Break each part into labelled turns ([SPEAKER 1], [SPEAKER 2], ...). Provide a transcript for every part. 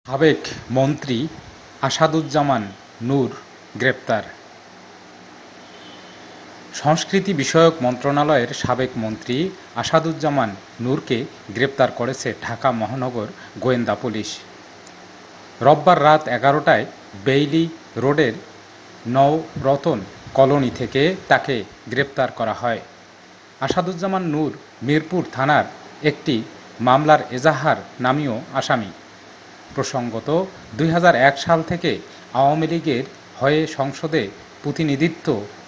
[SPEAKER 1] সাবেক মন্ত্রী আসাদুজ্জামান নূর গ্রেপ্তার। সংস্কৃতি বিষয়ক মন্ত্রণালয়ের সাবেক মন্ত্রী আসাদুজ্জামান নূরকে গ্রেপ্তার করেছে ঢাকা মহানগর গোয়েন্দা পুলিশ। রোববার রাত ১১টায় বেইলি রোডের নওরতন কলোনি থেকে তাকে গ্রেপ্তার করা হয়। আসাদুজ্জামান নূর মিরপুর থানার একটি মামলার এজাহার নামীয় আসামি। প্রসঙ্গত, ২০০১ সাল থেকে আওয়ামী লীগের হয়ে সংসদে প্রতিনিধিত্ব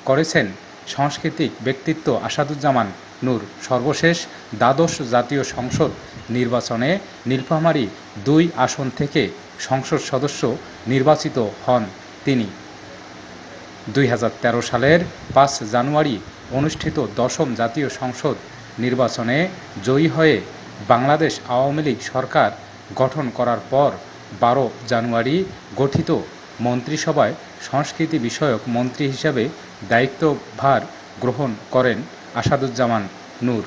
[SPEAKER 1] করেছেন সাংস্কৃতিক ব্যক্তিত্ব আসাদুজ্জামান নূর। সর্বশেষ দ্বাদশ জাতীয় সংসদ নির্বাচনে নীলফামারী ২ আসন থেকে সংসদ সদস্য নির্বাচিত হন তিনি। ২০১৩ সালের ৫ জানুয়ারি অনুষ্ঠিত দশম জাতীয় সংসদ নির্বাচনে জয়ী হয়ে বাংলাদেশ আওয়ামী লীগ সরকার গঠন করার পর ১২ জানুয়ারি গঠিত মন্ত্রিসভায় সংস্কৃতি বিষয়ক মন্ত্রী হিসেবে দায়িত্বভার গ্রহণ করেন আসাদুজ্জামান নূর।